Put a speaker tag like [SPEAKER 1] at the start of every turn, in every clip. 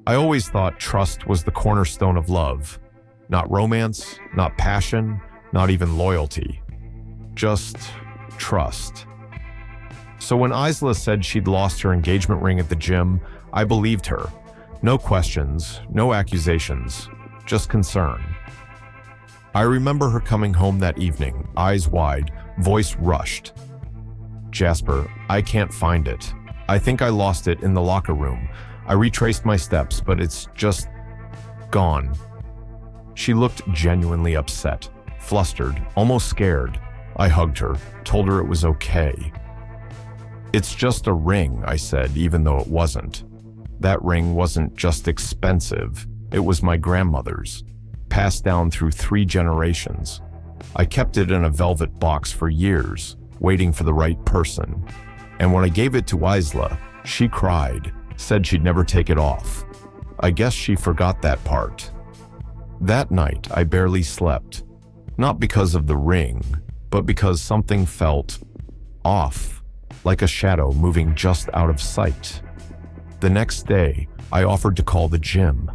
[SPEAKER 1] I always thought trust was the cornerstone of love. Not romance, not passion, not even loyalty. Just trust. So when Isla said she'd lost her engagement ring at the gym, I believed her. No questions, no accusations, just concern. I remember her coming home that evening, eyes wide, voice rushed. "Jasper, I can't find it. I think I lost it in the locker room. I retraced my steps, but it's just gone." She looked genuinely upset, flustered, almost scared. I hugged her, told her it was okay. "It's just a ring," I said, even though it wasn't. That ring wasn't just expensive, it was my grandmother's, passed down through 3 generations. I kept it in a velvet box for years, waiting for the right person. And when I gave it to Isla, she cried, said she'd never take it off. I guess she forgot that part. That night, I barely slept. Not because of the ring, but because something felt off, like a shadow moving just out of sight. The next day, I offered to call the gym,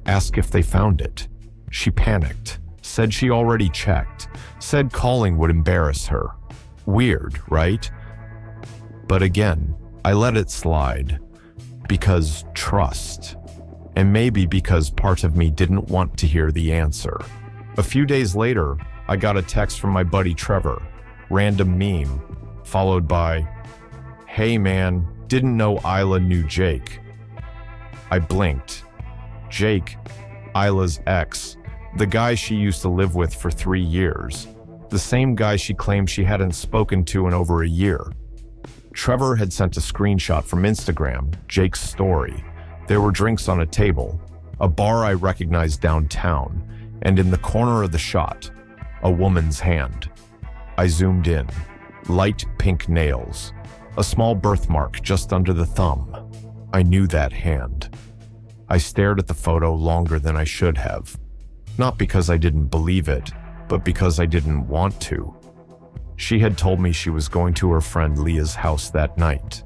[SPEAKER 1] ask if they found it. She panicked, said she already checked, said calling would embarrass her. Weird, right? But again, I let it slide. Because trust. And maybe because part of me didn't want to hear the answer. A few days later, I got a text from my buddy Trevor, random meme, followed by, "Hey man, didn't know Isla knew Jake." I blinked. Jake, Isla's ex, the guy she used to live with for 3 years, the same guy she claimed she hadn't spoken to in over a year. Trevor had sent a screenshot from Instagram, Jake's story. There were drinks on a table, a bar I recognized downtown, and in the corner of the shot, a woman's hand. I zoomed in. Light pink nails. A small birthmark just under the thumb. I knew that hand. I stared at the photo longer than I should have. Not because I didn't believe it, but because I didn't want to. She had told me she was going to her friend Leah's house that night.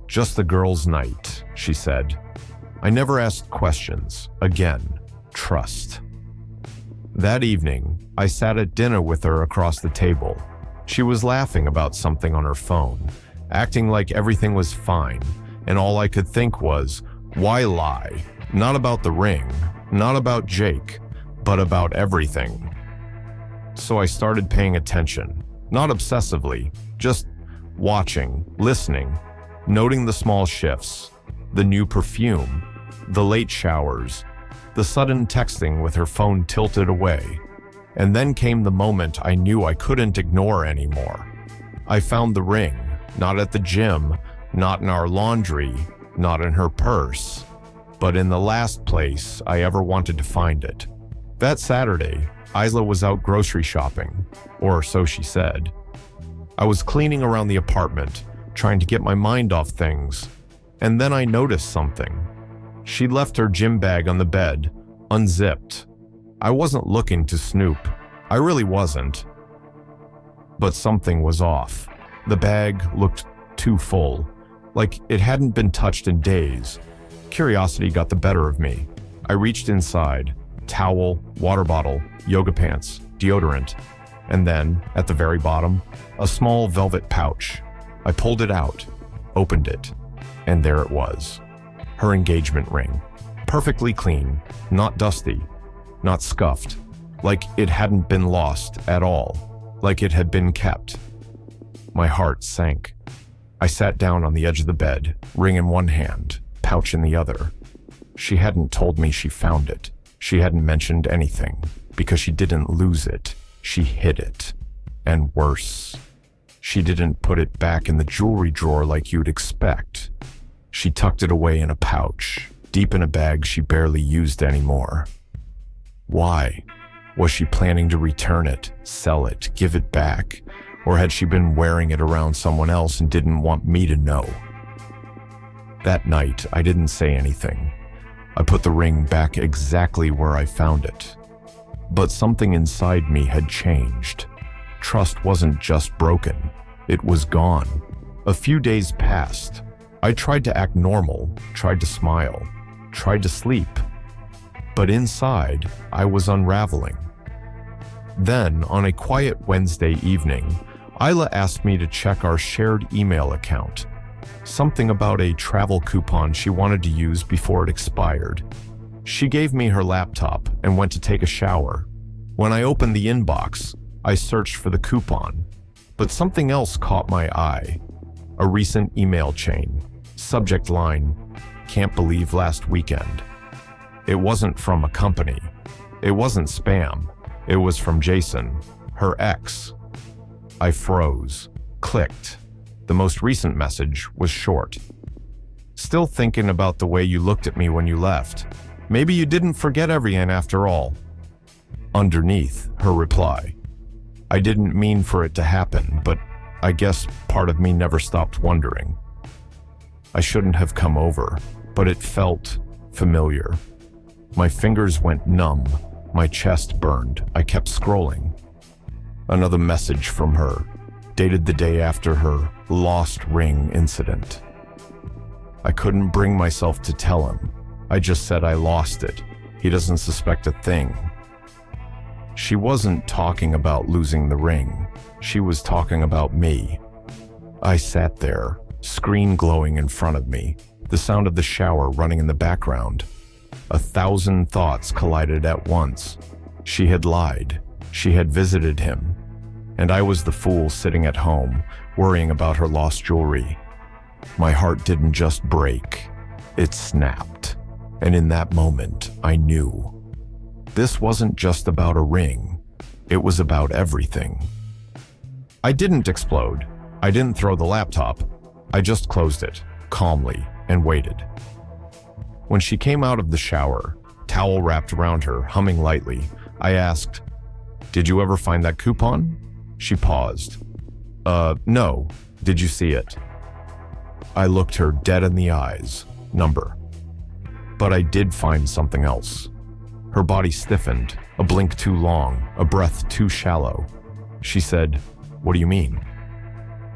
[SPEAKER 1] "Just the girls' night," she said. I never asked questions. Again, trust. That evening, I sat at dinner with her across the table. She was laughing about something on her phone, acting like everything was fine, and all I could think was, why lie? Not about the ring, not about Jake, but about everything. So I started paying attention, not obsessively, just watching, listening, noting the small shifts, the new perfume, the late showers, the sudden texting with her phone tilted away. And then came the moment I knew I couldn't ignore anymore. I found the ring, not at the gym, not in our laundry, not in her purse, but in the last place I ever wanted to find it. That Saturday, Isla was out grocery shopping, or so she said. I was cleaning around the apartment, trying to get my mind off things, and then I noticed something. She'd left her gym bag on the bed, unzipped. I wasn't looking to snoop. I really wasn't. But something was off. The bag looked too full, like it hadn't been touched in days. Curiosity got the better of me. I reached inside, towel, water bottle, yoga pants, deodorant, and then, at the very bottom, a small velvet pouch. I pulled it out, opened it, and there it was. Her engagement ring. Perfectly clean, not dusty, not scuffed, like it hadn't been lost at all, like it had been kept. My heart sank. I sat down on the edge of the bed, ring in one hand, pouch in the other. She hadn't told me she found it. She hadn't mentioned anything, because she didn't lose it. She hid it. And worse, she didn't put it back in the jewelry drawer like you'd expect. She tucked it away in a pouch, deep in a bag she barely used anymore. Why? Was she planning to return it, sell it, give it back? Or had she been wearing it around someone else and didn't want me to know? That night, I didn't say anything. I put the ring back exactly where I found it. But something inside me had changed. Trust wasn't just broken, it was gone. A few days passed. I tried to act normal, tried to smile. tried to sleep. But inside, I was unraveling. Then, on a quiet Wednesday evening, Isla asked me to check our shared email account. Something about a travel coupon she wanted to use before it expired. She gave me her laptop and went to take a shower. When I opened the inbox, I searched for the coupon, but something else caught my eye. A recent email chain. Subject line, "Can't believe last weekend." It wasn't from a company. It wasn't spam. It was from Jason, her ex. I froze, clicked. The most recent message was short. "Still thinking about the way you looked at me when you left. Maybe you didn't forget everything after all." Underneath, her reply. "I didn't mean for it to happen, but I guess part of me never stopped wondering." I shouldn't have come over, but it felt familiar. My fingers went numb. My chest burned. I kept scrolling. Another message from her, dated the day after her lost ring incident. I couldn't bring myself to tell him. I just said I lost it. He doesn't suspect a thing. She wasn't talking about losing the ring. She was talking about me. I sat there, screen glowing in front of me, the sound of the shower running in the background. 1,000 thoughts collided at once. She had lied. She had visited him. And I was the fool sitting at home, worrying about her lost jewelry. My heart didn't just break. It snapped. And in that moment, I knew. This wasn't just about a ring. It was about everything. I didn't explode. I didn't throw the laptop. I just closed it, calmly, and waited. When she came out of the shower, towel wrapped around her, humming lightly, I asked, "Did you ever find that coupon?" She paused. No. Did you see it?" I looked her dead in the eyes. Number. But I did find something else. Her body stiffened, a blink too long, a breath too shallow. She said, "What do you mean?"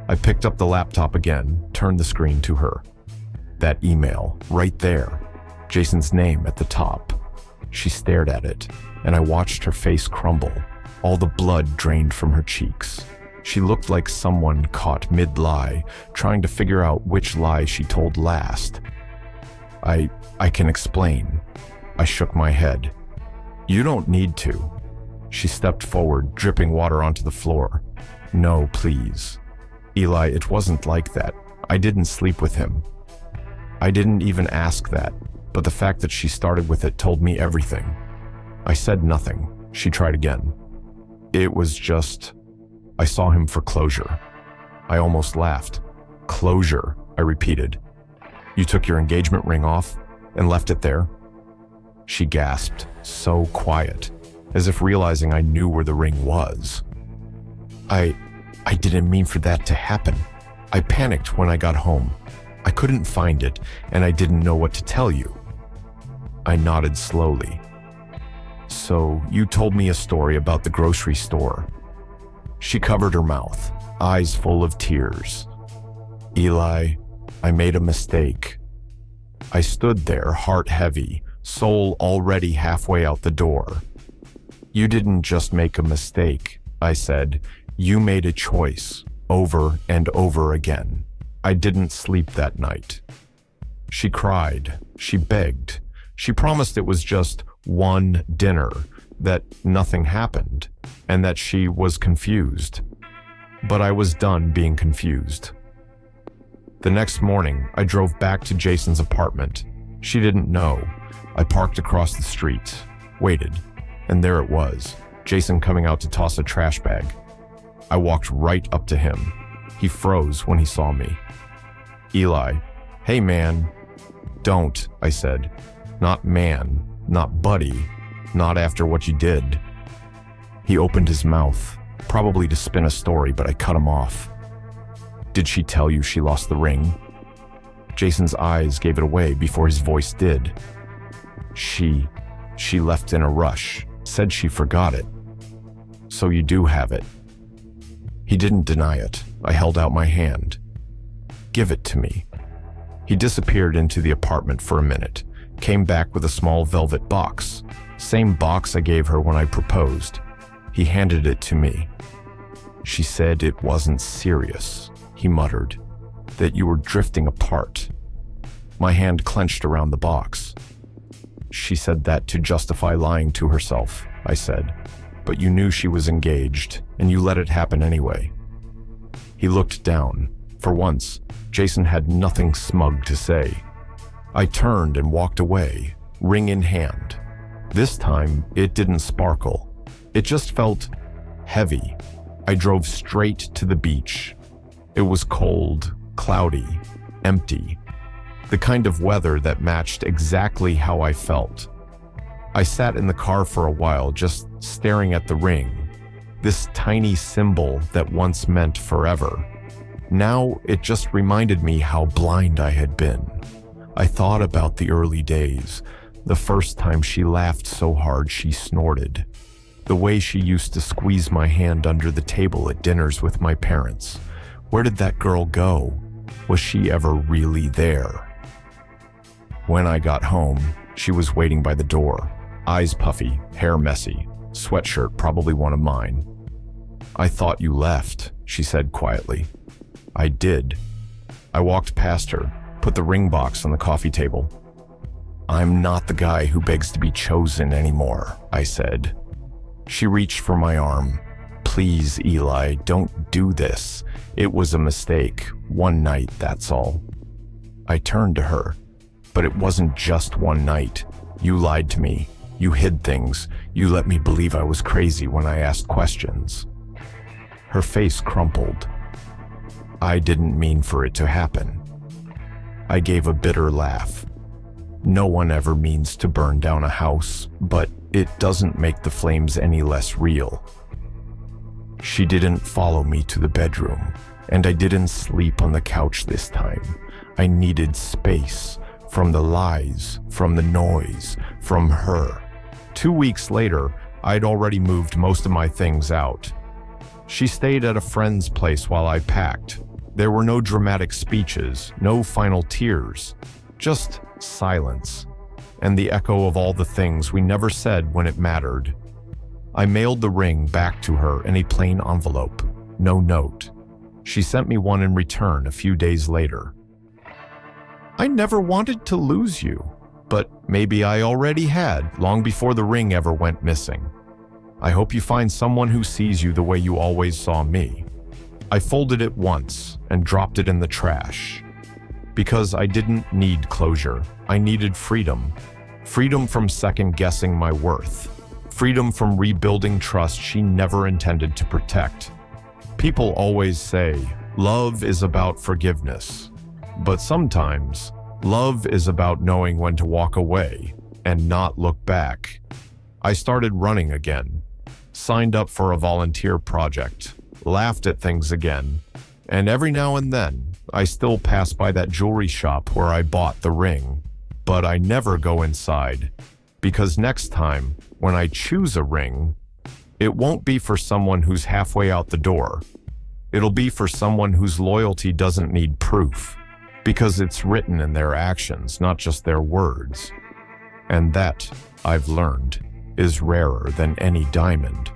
[SPEAKER 1] I picked up the laptop again, turned the screen to her. That email, right there. Jason's name at the top. She stared at it, and I watched her face crumble. All the blood drained from her cheeks. She looked like someone caught mid-lie, trying to figure out which lie she told last. I can explain. I shook my head. "You don't need to." She stepped forward, dripping water onto the floor. "No, please. Eli, it wasn't like that. I didn't sleep with him. I didn't even ask that, but the fact that she started with it told me everything." I said nothing. She tried again. "It was just, I saw him for closure." I almost laughed. "Closure," I repeated. "You took your engagement ring off and left it there?" She gasped, so quiet, as if realizing I knew where the ring was. I didn't mean for that to happen. I panicked when I got home. I couldn't find it, and I didn't know what to tell you." I nodded slowly. "So you told me a story about the grocery store." She covered her mouth, eyes full of tears. "Eli, I made a mistake." I stood there, heart heavy, soul already halfway out the door. "You didn't just make a mistake," I said. "You made a choice, over and over again." I didn't sleep that night. She cried. She begged. She promised it was just one dinner, that nothing happened, and that she was confused. But I was done being confused. The next morning, I drove back to Jason's apartment. She didn't know. I parked across the street, waited, and there it was, Jason coming out to toss a trash bag. I walked right up to him. He froze when he saw me. "Eli, hey man." "Don't," I said. "Not man, not buddy, not after what you did." He opened his mouth, probably to spin a story, but I cut him off. "Did she tell you she lost the ring?" Jason's eyes gave it away before his voice did. She left in a rush, said she forgot it." "So you do have it?" He didn't deny it. I held out my hand. "Give it to me." He disappeared into the apartment for a minute, came back with a small velvet box, same box I gave her when I proposed. He handed it to me. She said it wasn't serious, he muttered, that you were drifting apart. My hand clenched around the box. She said that to justify lying to herself, I said, but you knew she was engaged, and you let it happen anyway. He looked down. For once, Jason had nothing smug to say. I turned and walked away, ring in hand. This time, it didn't sparkle. It just felt heavy. I drove straight to the beach. It was cold, cloudy, empty. The kind of weather that matched exactly how I felt. I sat in the car for a while, just staring at the ring, this tiny symbol that once meant forever. Now it just reminded me how blind I had been. I thought about the early days, the first time she laughed so hard she snorted, the way she used to squeeze my hand under the table at dinners with my parents. Where did that girl go? Was she ever really there? When I got home, she was waiting by the door, eyes puffy, hair messy, sweatshirt probably one of mine. I thought you left, she said quietly. I did. I walked past her, put the ring box on the coffee table. I'm not the guy who begs to be chosen anymore, I said. She reached for my arm. Please, Eli, don't do this. It was a mistake. One night, that's all. I turned to her. But it wasn't just one night. You lied to me. You hid things. You let me believe I was crazy when I asked questions. Her face crumpled. I didn't mean for it to happen. I gave a bitter laugh. No one ever means to burn down a house, but it doesn't make the flames any less real. She didn't follow me to the bedroom, and I didn't sleep on the couch this time. I needed space. From the lies, from the noise, from her. 2 weeks later, I'd already moved most of my things out. She stayed at a friend's place while I packed. There were no dramatic speeches, no final tears, just silence, and the echo of all the things we never said when it mattered. I mailed the ring back to her in a plain envelope, no note. She sent me one in return a few days later. I never wanted to lose you, but maybe I already had long before the ring ever went missing. I hope you find someone who sees you the way you always saw me. I folded it once and dropped it in the trash. Because I didn't need closure. I needed freedom. Freedom from second-guessing my worth. Freedom from rebuilding trust she never intended to protect. People always say, love is about forgiveness. But sometimes, love is about knowing when to walk away and not look back. I started running again, signed up for a volunteer project, laughed at things again, and every now and then, I still pass by that jewelry shop where I bought the ring. But I never go inside, because next time, when I choose a ring, it won't be for someone who's halfway out the door. It'll be for someone whose loyalty doesn't need proof. Because it's written in their actions, not just their words. And that, I've learned, is rarer than any diamond.